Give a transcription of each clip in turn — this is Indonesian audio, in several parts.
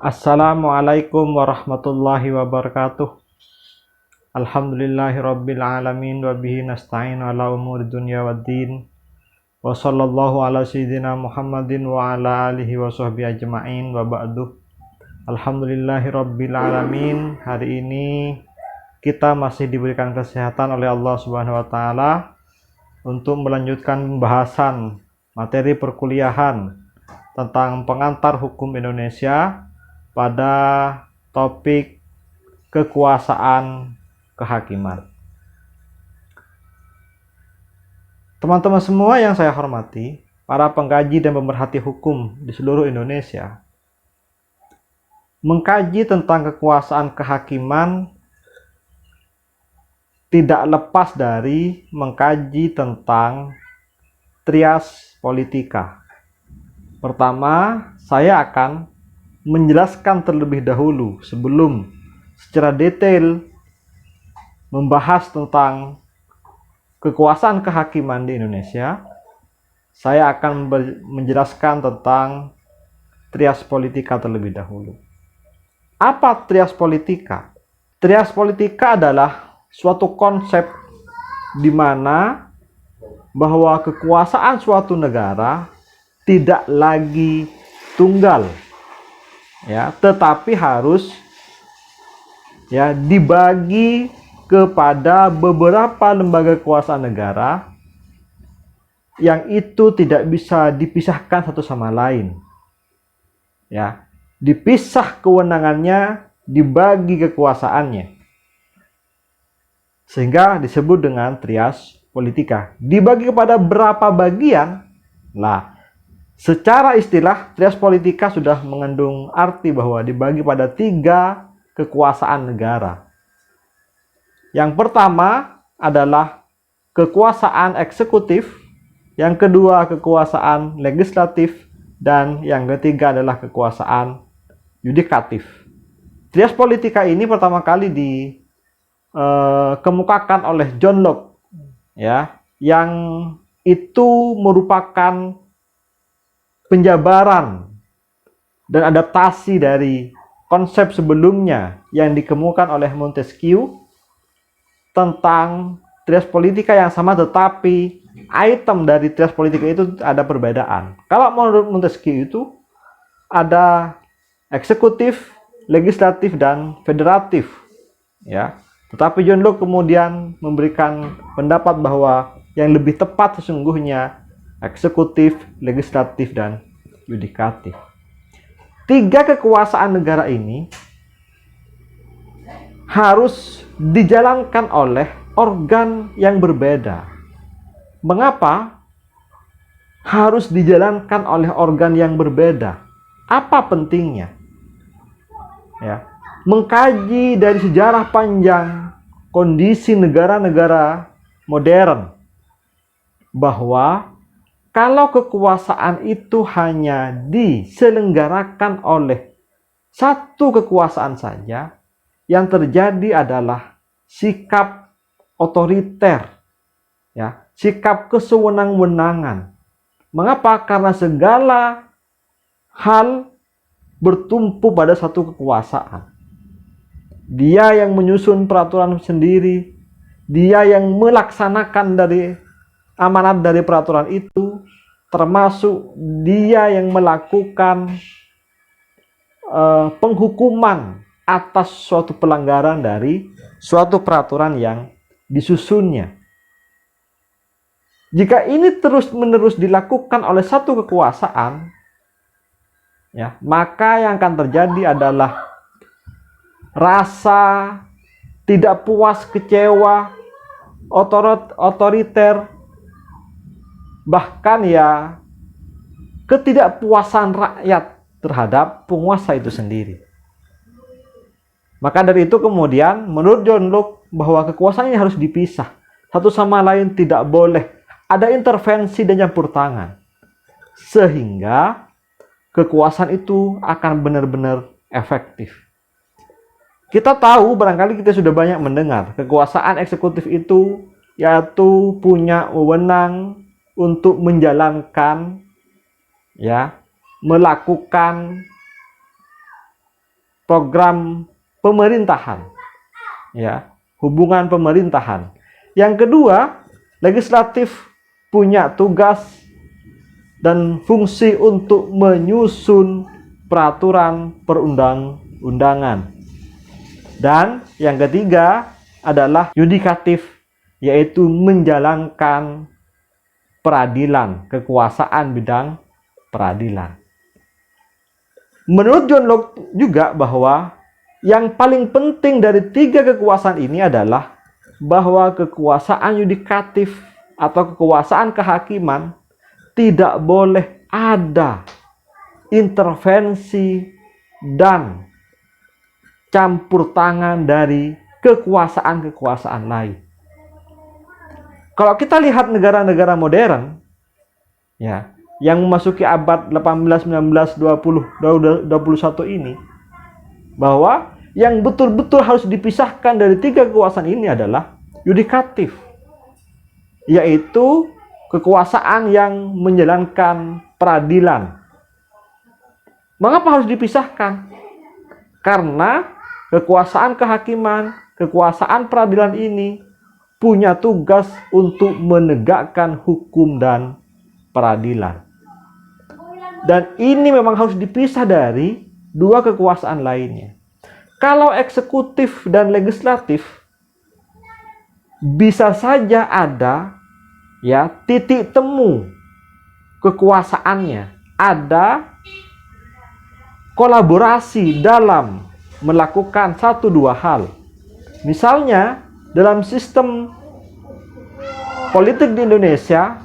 Assalamualaikum warahmatullahi wabarakatuh. Alhamdulillahirabbil alamin wa bihi nasta'in ala umuri dunya waddin. Wa sallallahu ala sayyidina Muhammadin wa ala alihi wa sahbihi ajma'in wa ba'du. Alhamdulillahirabbil alamin. Hari ini kita masih diberikan kesehatan oleh Allah Subhanahu wa taala untuk melanjutkan pembahasan materi perkuliahan tentang pengantar hukum Indonesia pada topik kekuasaan kehakiman. Teman-teman semua yang saya hormati, para pengkaji dan pemerhati hukum di seluruh Indonesia, mengkaji tentang kekuasaan kehakiman tidak lepas dari mengkaji tentang trias politika. Pertama, saya akan menjelaskan terlebih dahulu sebelum secara detail membahas tentang kekuasaan kehakiman di Indonesia. Saya akan menjelaskan tentang trias politika terlebih dahulu. Apa trias politika? Trias politika adalah suatu konsep di mana bahwa kekuasaan suatu negara tidak lagi tunggal, ya, tetapi harus dibagi kepada beberapa lembaga kekuasaan negara yang itu tidak bisa dipisahkan satu sama lain. Ya, dipisah kewenangannya, dibagi kekuasaannya. Sehingga disebut dengan trias politika. Dibagi kepada berapa bagian? Lah, secara istilah trias politika sudah mengandung arti bahwa dibagi pada 3 kekuasaan negara. Yang pertama adalah kekuasaan eksekutif, yang kedua kekuasaan legislatif, dan yang ketiga adalah kekuasaan yudikatif. Trias politika ini pertama kali dikemukakan oleh John Locke, ya, yang itu merupakan penjabaran dan adaptasi dari konsep sebelumnya yang dikemukakan oleh Montesquieu tentang trias politika yang sama, tetapi item dari trias politika itu ada perbedaan. Kalau menurut Montesquieu itu ada eksekutif, legislatif, dan federatif, ya. Tetapi John Locke kemudian memberikan pendapat bahwa yang lebih tepat sesungguhnya eksekutif, legislatif, dan yudikatif. 3 kekuasaan negara ini harus dijalankan oleh organ yang berbeda. Mengapa harus dijalankan oleh organ yang berbeda? Apa pentingnya? Ya, mengkaji dari sejarah panjang kondisi negara-negara modern bahwa kalau kekuasaan itu hanya diselenggarakan oleh satu kekuasaan saja, yang terjadi adalah sikap otoriter, ya, sikap kesewenang-wenangan. Mengapa? Karena segala hal bertumpu pada satu kekuasaan. Dia yang menyusun peraturan sendiri, dia yang melaksanakan dari amanat dari peraturan itu, termasuk dia yang melakukan penghukuman atas suatu pelanggaran dari suatu peraturan yang disusunnya. Jika ini terus-menerus dilakukan oleh satu kekuasaan, ya, maka yang akan terjadi adalah rasa tidak puas, kecewa, otoriter, bahkan ya ketidakpuasan rakyat terhadap penguasa itu sendiri. Maka dari itu kemudian menurut John Locke bahwa kekuasaan ini harus dipisah. Satu sama lain tidak boleh ada intervensi dan campur tangan. Sehingga kekuasaan itu akan benar-benar efektif. Kita tahu, barangkali kita sudah banyak mendengar, kekuasaan eksekutif itu yaitu punya wewenang untuk menjalankan, ya, melakukan program pemerintahan, ya, hubungan pemerintahan. Yang kedua, legislatif punya tugas dan fungsi untuk menyusun peraturan perundang-undangan. Dan yang ketiga adalah yudikatif, yaitu menjalankan peradilan, kekuasaan bidang peradilan. Menurut John Locke juga bahwa yang paling penting dari tiga kekuasaan ini adalah bahwa kekuasaan yudikatif atau kekuasaan kehakiman tidak boleh ada intervensi dan campur tangan dari kekuasaan-kekuasaan lain. Kalau kita lihat negara-negara modern, ya, yang memasuki abad 18, 19, 20, 21 ini, bahwa yang betul-betul harus dipisahkan dari tiga kekuasaan ini adalah yudikatif, yaitu kekuasaan yang menjalankan peradilan. Mengapa harus dipisahkan? Karena kekuasaan kehakiman, kekuasaan peradilan ini punya tugas untuk menegakkan hukum dan peradilan. Dan ini memang harus dipisah dari dua kekuasaan lainnya. Kalau eksekutif dan legislatif bisa saja ada, ya, titik temu kekuasaannya, ada kolaborasi dalam melakukan satu dua hal. Misalnya dalam sistem politik di Indonesia,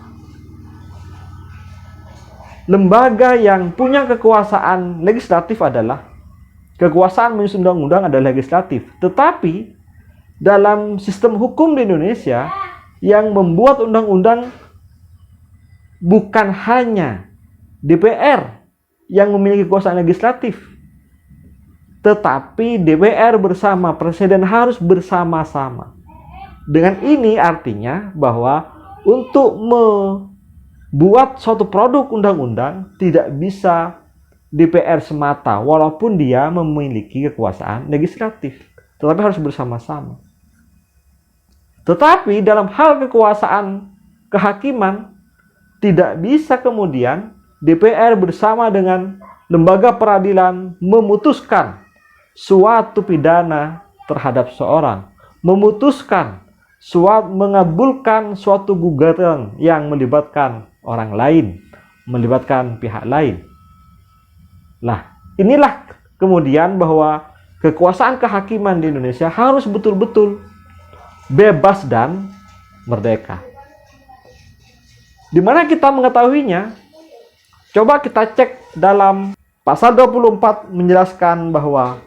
lembaga yang punya kekuasaan legislatif adalah kekuasaan menyusun undang-undang adalah legislatif. Tetapi dalam sistem hukum di Indonesia, yang membuat undang-undang bukan hanya DPR yang memiliki kekuasaan legislatif, tetapi DPR bersama Presiden harus bersama-sama. Dengan ini artinya bahwa untuk buat suatu produk undang-undang tidak bisa DPR semata, walaupun dia memiliki kekuasaan legislatif, tetapi harus bersama-sama. Tetapi dalam hal kekuasaan kehakiman, tidak bisa kemudian DPR bersama dengan lembaga peradilan memutuskan suatu pidana terhadap seorang, mengabulkan suatu gugatan yang melibatkan orang lain, melibatkan pihak lain. Nah, inilah kemudian bahwa kekuasaan kehakiman di Indonesia harus betul-betul bebas dan merdeka. Di mana kita mengetahuinya? Coba kita cek dalam pasal 24 menjelaskan bahwa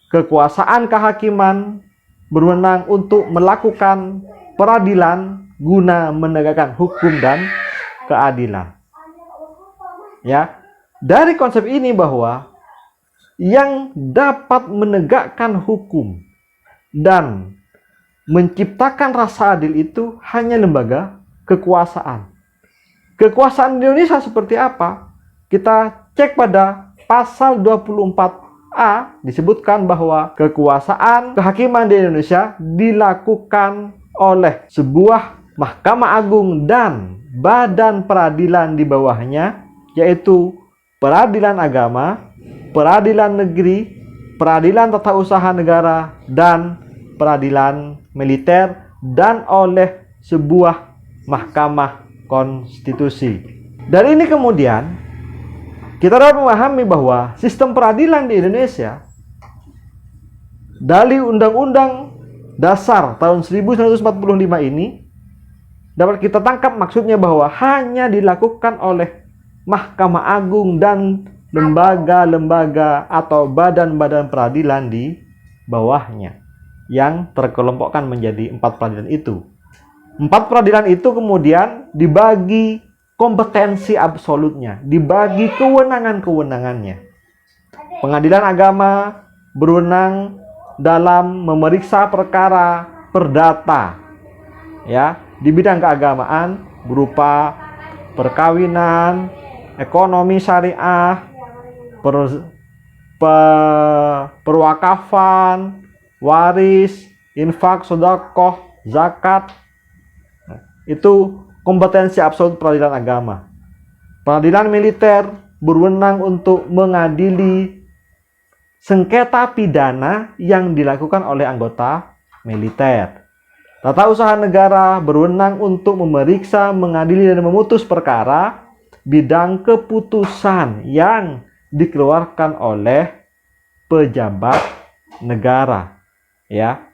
kekuasaan kehakiman berwenang untuk melakukan peradilan guna menegakkan hukum dan keadilan. Ya, dari konsep ini bahwa yang dapat menegakkan hukum dan menciptakan rasa adil itu hanya lembaga kekuasaan. Kekuasaan di Indonesia seperti apa? Kita cek pada pasal 24A disebutkan bahwa kekuasaan kehakiman di Indonesia dilakukan oleh sebuah Mahkamah Agung dan badan peradilan di bawahnya, yaitu peradilan agama, peradilan negeri, peradilan tata usaha negara, dan peradilan militer, dan oleh sebuah mahkamah konstitusi. Dari ini kemudian kita dapat memahami bahwa sistem peradilan di Indonesia dari Undang-Undang Dasar tahun 1945 ini dapat kita tangkap maksudnya bahwa hanya dilakukan oleh Mahkamah Agung dan lembaga-lembaga atau badan-badan peradilan di bawahnya yang terkelompokkan menjadi 4 peradilan itu. 4 peradilan itu kemudian dibagi kompetensi absolutnya, dibagi kewenangan-kewenangannya. Pengadilan agama berwenang dalam memeriksa perkara perdata, ya, di bidang keagamaan berupa perkawinan, ekonomi syariah, perwakafan, waris, infak, sedekah, zakat. Itu kompetensi absolut peradilan agama. Peradilan militer berwenang untuk mengadili sengketa pidana yang dilakukan oleh anggota militer. Tata usaha negara berwenang untuk memeriksa, mengadili, dan memutus perkara bidang keputusan yang dikeluarkan oleh pejabat negara. Ya,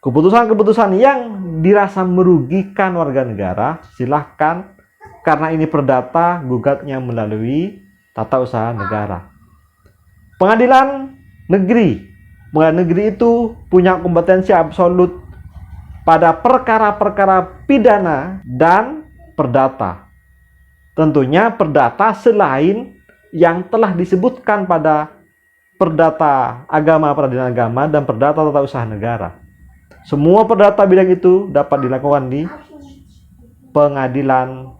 keputusan-keputusan yang dirasa merugikan warga negara, silahkan, karena ini perdata, gugatnya melalui tata usaha negara. Pengadilan negeri. Pengadilan negeri itu punya kompetensi absolut pada perkara-perkara pidana dan perdata. Tentunya perdata selain yang telah disebutkan pada perdata agama, peradilan agama, dan perdata tata usaha negara. Semua perdata bidang itu dapat dilakukan di pengadilan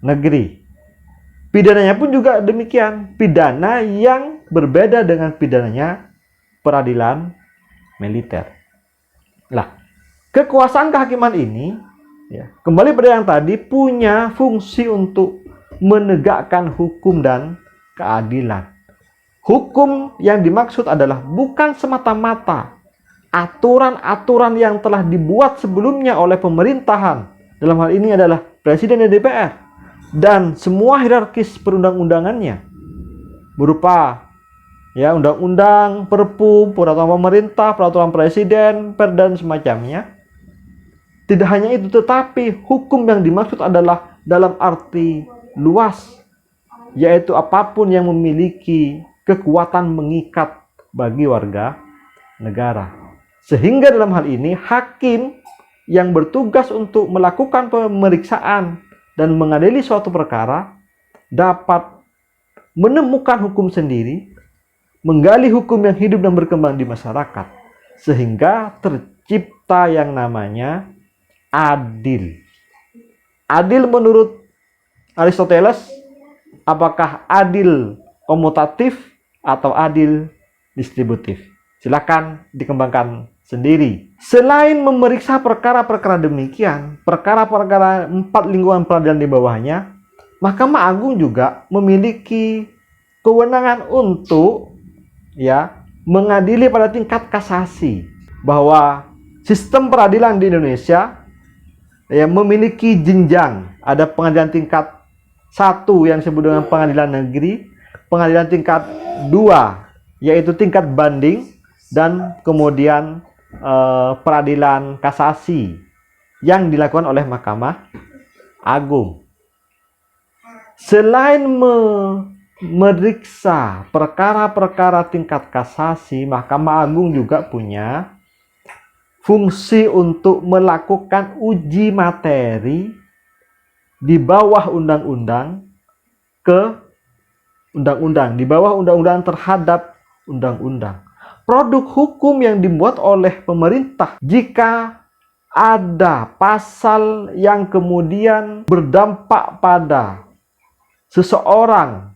negeri. Pidananya pun juga demikian. Pidana yang berbeda dengan pidananya peradilan militer. Lah, kekuasaan kehakiman ini, ya, kembali pada yang tadi, punya fungsi untuk menegakkan hukum dan keadilan. Hukum yang dimaksud adalah bukan semata-mata aturan-aturan yang telah dibuat sebelumnya oleh pemerintahan. Dalam hal ini adalah Presiden dan DPR. Dan semua hierarkis perundang-undangannya. Berupa ya undang-undang, perpu, peraturan pemerintah, peraturan presiden, perda, dan semacamnya. Tidak hanya itu, tetapi hukum yang dimaksud adalah dalam arti luas, yaitu apapun yang memiliki kekuatan mengikat bagi warga negara. Sehingga dalam hal ini hakim yang bertugas untuk melakukan pemeriksaan dan mengadili suatu perkara dapat menemukan hukum sendiri, menggali hukum yang hidup dan berkembang di masyarakat, sehingga tercipta yang namanya adil. Adil menurut Aristoteles, apakah adil komutatif atau adil distributif? Silakan dikembangkan sendiri. Selain memeriksa perkara-perkara demikian, perkara-perkara 4 lingkungan peradilan di bawahnya, Mahkamah Agung juga memiliki kewenangan untuk ya mengadili pada tingkat kasasi, bahwa sistem peradilan di Indonesia ya memiliki jenjang. Ada pengadilan tingkat 1 yang disebut dengan pengadilan negeri, pengadilan tingkat 2 yaitu tingkat banding, dan kemudian peradilan kasasi yang dilakukan oleh Mahkamah Agung. Selain memeriksa perkara-perkara tingkat kasasi, Mahkamah Agung juga punya fungsi untuk melakukan uji materi di bawah undang-undang ke undang-undang, di bawah undang-undang terhadap undang-undang. Produk hukum yang dibuat oleh pemerintah, jika ada pasal yang kemudian berdampak pada seseorang,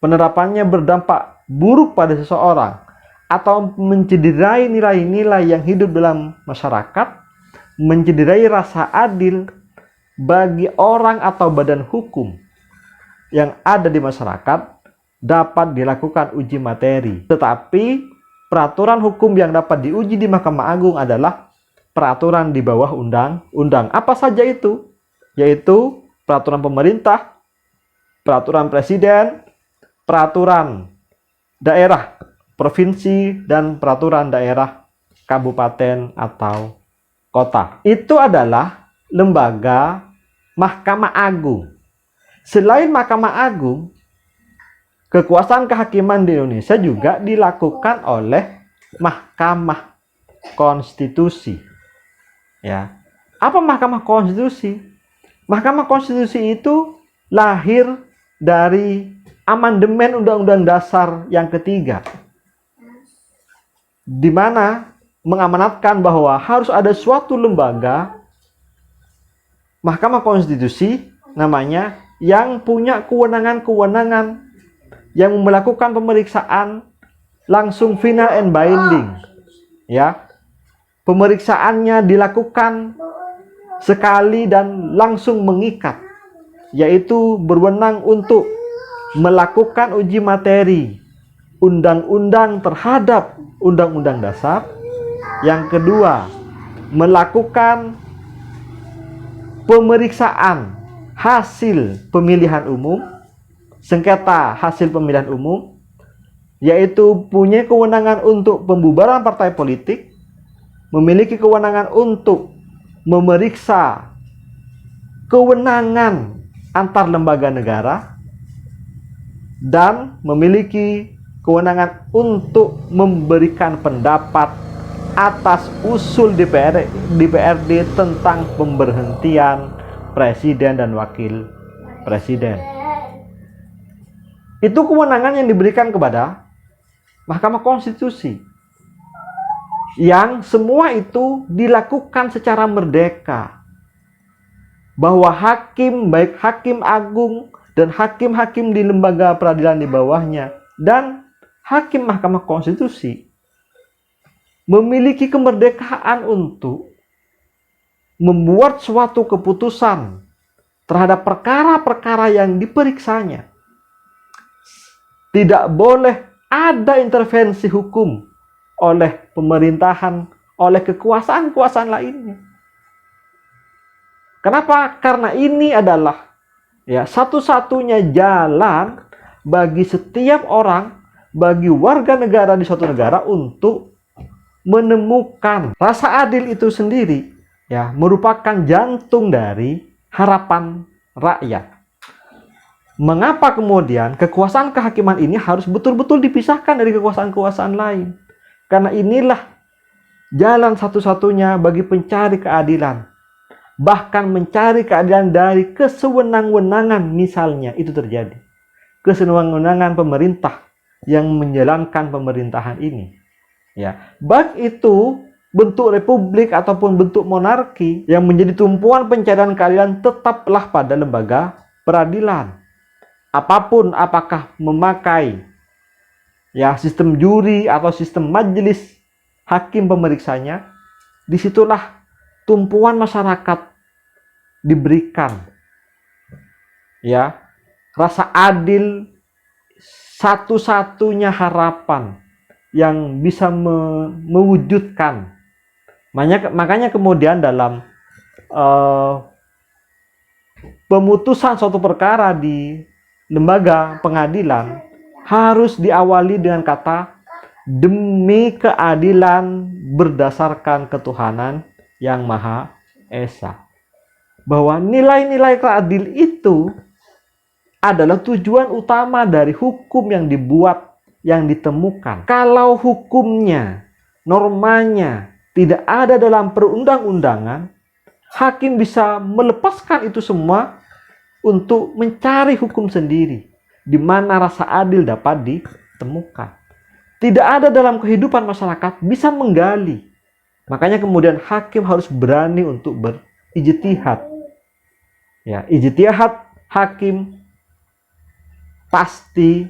penerapannya berdampak buruk pada seseorang, atau mencederai nilai-nilai yang hidup dalam masyarakat, mencederai rasa adil bagi orang atau badan hukum yang ada di masyarakat, dapat dilakukan uji materi. Tetapi peraturan hukum yang dapat diuji di Mahkamah Agung adalah peraturan di bawah undang-undang. Apa saja itu? Yaitu peraturan pemerintah, peraturan presiden, peraturan daerah, provinsi, dan peraturan daerah kabupaten atau kota. Itu adalah lembaga Mahkamah Agung. Selain Mahkamah Agung, kekuasaan kehakiman di Indonesia juga dilakukan oleh Mahkamah Konstitusi. Ya. Apa Mahkamah Konstitusi? Mahkamah Konstitusi itu lahir dari amandemen Undang-Undang Dasar yang ketiga, di mana mengamanatkan bahwa harus ada suatu lembaga Mahkamah Konstitusi namanya, yang punya kewenangan-kewenangan yang melakukan pemeriksaan langsung final and binding. Ya. Pemeriksaannya dilakukan sekali dan langsung mengikat, yaitu berwenang untuk melakukan uji materi undang-undang terhadap undang-undang dasar. Yang kedua, melakukan pemeriksaan hasil pemilihan umum, sengketa hasil pemilihan umum, yaitu punya kewenangan untuk pembubaran partai politik, memiliki kewenangan untuk memeriksa kewenangan antar lembaga negara, dan memiliki kewenangan untuk memberikan pendapat atas usul DPRD tentang pemberhentian presiden dan wakil presiden. Itu kewenangan yang diberikan kepada Mahkamah Konstitusi, yang semua itu dilakukan secara merdeka, bahwa hakim, baik hakim agung dan hakim-hakim di lembaga peradilan di bawahnya dan hakim Mahkamah Konstitusi, memiliki kemerdekaan untuk membuat suatu keputusan terhadap perkara-perkara yang diperiksanya. Tidak boleh ada intervensi hukum oleh pemerintahan, oleh kekuasaan-kekuasaan lainnya. Kenapa? Karena ini adalah satu-satunya jalan bagi setiap orang, bagi warga negara di suatu negara untuk menemukan rasa adil itu sendiri, merupakan jantung dari harapan rakyat. Mengapa kemudian kekuasaan kehakiman ini harus betul-betul dipisahkan dari kekuasaan-kekuasaan lain? Karena inilah jalan satu-satunya bagi pencari keadilan. Bahkan mencari keadilan dari kesewenang-wenangan, misalnya itu terjadi. Kesewenang-wenangan pemerintah yang menjalankan pemerintahan ini. Baik itu bentuk republik ataupun bentuk monarki, yang menjadi tumpuan pencarian keadilan tetaplah pada lembaga peradilan. Apapun, apakah memakai sistem juri atau sistem majelis hakim pemeriksanya, disitulah tumpuan masyarakat diberikan rasa adil, satu-satunya harapan yang bisa mewujudkan. Makanya kemudian dalam pemutusan suatu perkara di lembaga pengadilan harus diawali dengan kata demi keadilan berdasarkan ketuhanan yang Maha Esa. Bahwa nilai-nilai keadilan itu adalah tujuan utama dari hukum yang dibuat, yang ditemukan. Kalau hukumnya, normanya tidak ada dalam perundang-undangan, hakim bisa melepaskan itu semua untuk mencari hukum sendiri, di mana rasa adil dapat ditemukan. Tidak ada dalam kehidupan masyarakat, bisa menggali. Makanya kemudian hakim harus berani untuk berijtihad. Ijtihad hakim pasti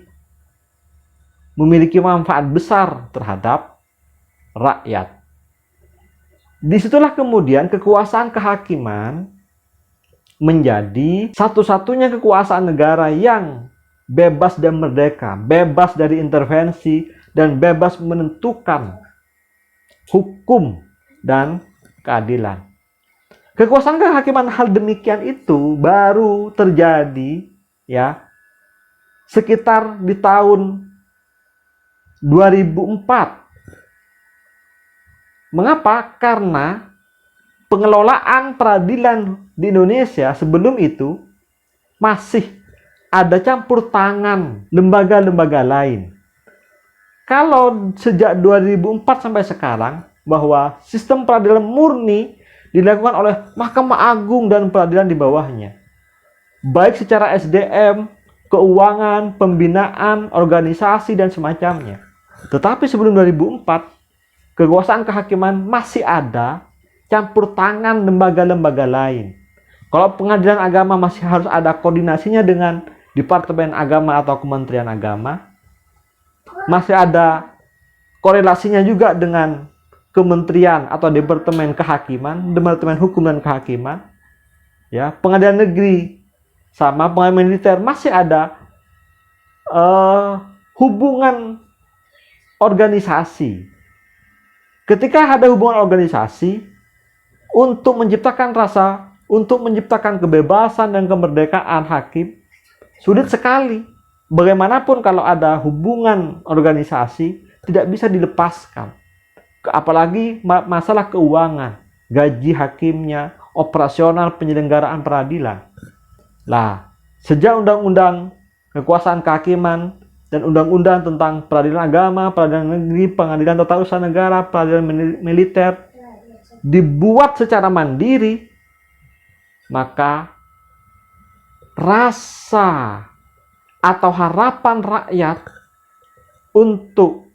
memiliki manfaat besar terhadap rakyat. Disitulah kemudian kekuasaan kehakiman menjadi satu-satunya kekuasaan negara yang bebas dan merdeka, bebas dari intervensi, dan bebas menentukan hukum dan keadilan. Kekuasaan kehakiman hal demikian itu baru terjadi sekitar di tahun 2004. Mengapa? Karena pengelolaan peradilan di Indonesia sebelum itu masih ada campur tangan lembaga-lembaga lain. Kalau sejak 2004 sampai sekarang, bahwa sistem peradilan murni dilakukan oleh Mahkamah Agung dan peradilan di bawahnya, baik secara SDM, keuangan, pembinaan, organisasi, dan semacamnya. Tetapi sebelum 2004, kekuasaan kehakiman masih ada campur tangan lembaga-lembaga lain. Kalau pengadilan agama masih harus ada koordinasinya dengan Departemen Agama atau Kementerian Agama. Masih ada korelasinya juga dengan kementerian atau departemen kehakiman, departemen hukum dan kehakiman, ya, pengadilan negeri sama pengadilan militer masih ada hubungan organisasi. Ketika ada hubungan organisasi untuk menciptakan kebebasan dan kemerdekaan hakim, sulit sekali. Bagaimanapun kalau ada hubungan organisasi tidak bisa dilepaskan. Apalagi masalah keuangan, gaji hakimnya, operasional penyelenggaraan peradilan. Lah, sejak undang-undang kekuasaan kehakiman dan undang-undang tentang peradilan agama, peradilan negeri, pengadilan tata usaha negara, peradilan militer dibuat secara mandiri, maka rasa atau harapan rakyat untuk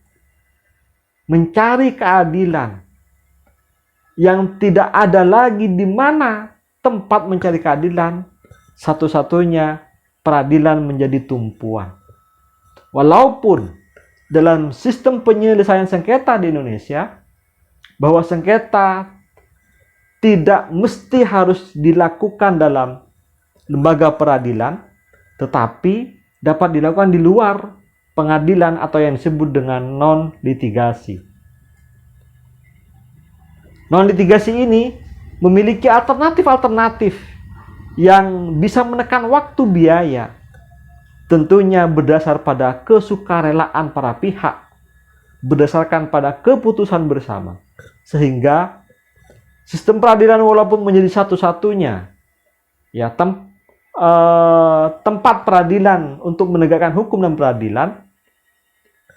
mencari keadilan yang tidak ada lagi di mana tempat mencari keadilan, satu-satunya peradilan menjadi tumpuan. Walaupun dalam sistem penyelesaian sengketa di Indonesia, bahwa sengketa tidak mesti harus dilakukan dalam lembaga peradilan, tetapi dapat dilakukan di luar pengadilan atau yang disebut dengan non-litigasi. Non-litigasi ini memiliki alternatif-alternatif yang bisa menekan waktu biaya, tentunya berdasar pada kesukarelaan para pihak, berdasarkan pada keputusan bersama, sehingga sistem peradilan walaupun menjadi satu-satunya ya tempat peradilan untuk menegakkan hukum dan peradilan,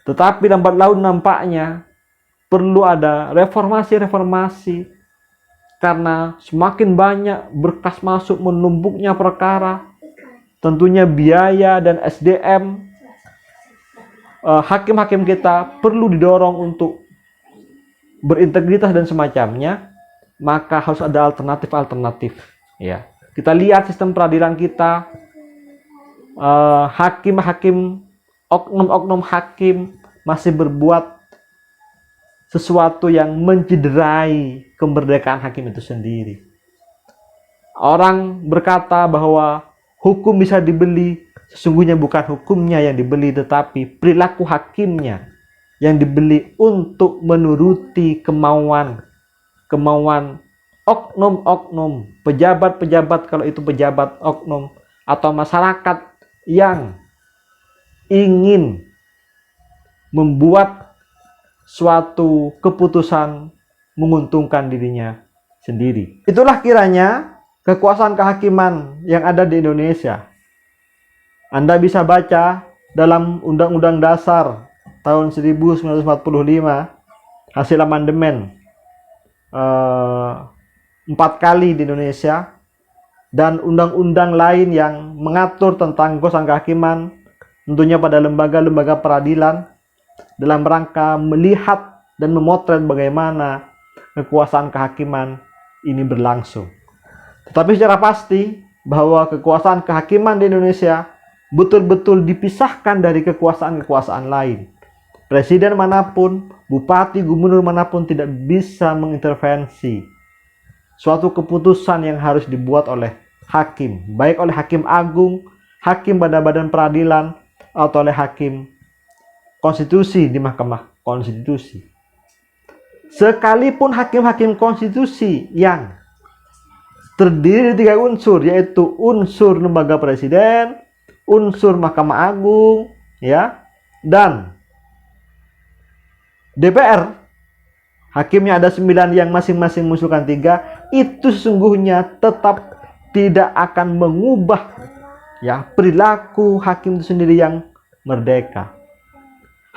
tetapi lambat laun nampaknya perlu ada reformasi karena semakin banyak berkas masuk, menumpuknya perkara, tentunya biaya dan SDM hakim-hakim kita perlu didorong untuk berintegritas dan semacamnya, maka harus ada alternatif ya. Kita lihat sistem peradilan kita, hakim-hakim, oknum-oknum hakim masih berbuat sesuatu yang mencederai kemerdekaan hakim itu sendiri. Orang berkata bahwa hukum bisa dibeli, sesungguhnya bukan hukumnya yang dibeli, tetapi perilaku hakimnya yang dibeli untuk menuruti kemauan oknum-oknum, pejabat-pejabat kalau itu pejabat oknum, atau masyarakat yang ingin membuat suatu keputusan menguntungkan dirinya sendiri. Itulah kiranya kekuasaan kehakiman yang ada di Indonesia. Anda bisa baca dalam Undang-Undang Dasar tahun 1945 hasil amandemen 4 kali di Indonesia, dan undang-undang lain yang mengatur tentang kekuasaan kehakiman, tentunya pada lembaga-lembaga peradilan, dalam rangka melihat dan memotret bagaimana kekuasaan kehakiman ini berlangsung. Tetapi secara pasti bahwa kekuasaan kehakiman di Indonesia betul-betul dipisahkan dari kekuasaan-kekuasaan lain. Presiden manapun, bupati, gubernur manapun tidak bisa mengintervensi suatu keputusan yang harus dibuat oleh hakim, baik oleh hakim agung, hakim pada badan peradilan, atau oleh hakim konstitusi di Mahkamah Konstitusi. Sekalipun hakim-hakim konstitusi yang terdiri dari 3 unsur, yaitu unsur lembaga presiden, unsur Mahkamah Agung, ya, dan DPR, hakimnya ada 9 yang masing-masing mengusulkan 3, itu sesungguhnya tetap tidak akan mengubah ya perilaku hakim itu sendiri yang merdeka.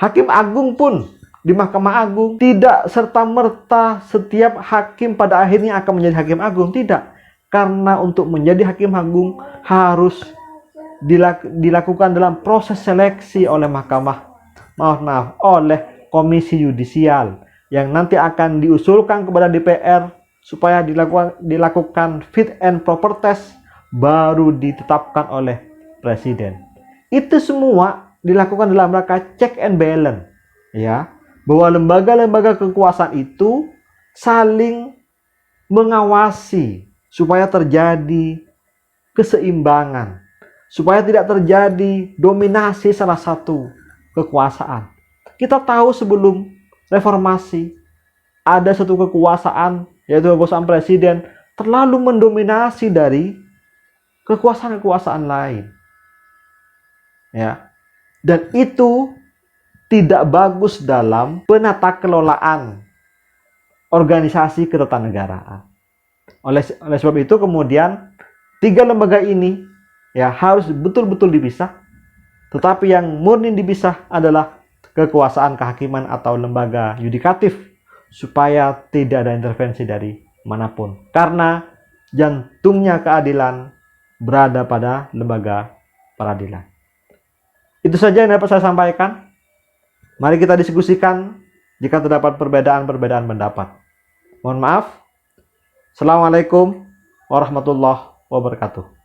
Hakim agung pun di Mahkamah Agung tidak serta-merta setiap hakim pada akhirnya akan menjadi hakim agung, tidak. Karena untuk menjadi hakim agung harus dilakukan dalam proses seleksi oleh oleh komisi yudisial yang nanti akan diusulkan kepada DPR supaya dilakukan fit and proper test, baru ditetapkan oleh presiden. Itu semua dilakukan dalam rangka check and balance, ya. bahwa lembaga-lembaga kekuasaan itu saling mengawasi supaya terjadi keseimbangan, supaya tidak terjadi dominasi salah satu kekuasaan. Kita tahu sebelum reformasi ada satu kekuasaan, yaitu kekuasaan presiden, terlalu mendominasi dari kekuasaan-kekuasaan lain. Ya. Dan itu tidak bagus dalam penata kelolaan organisasi ketatanegaraan. Oleh sebab itu kemudian tiga lembaga ini ya harus betul-betul dipisah. Tetapi yang murni dipisah adalah kekuasaan kehakiman atau lembaga yudikatif, supaya tidak ada intervensi dari manapun. Karena jantungnya keadilan berada pada lembaga peradilan. Itu saja yang dapat saya sampaikan. Mari kita diskusikan jika terdapat perbedaan-perbedaan pendapat. Mohon maaf. Assalamualaikum warahmatullahi wabarakatuh.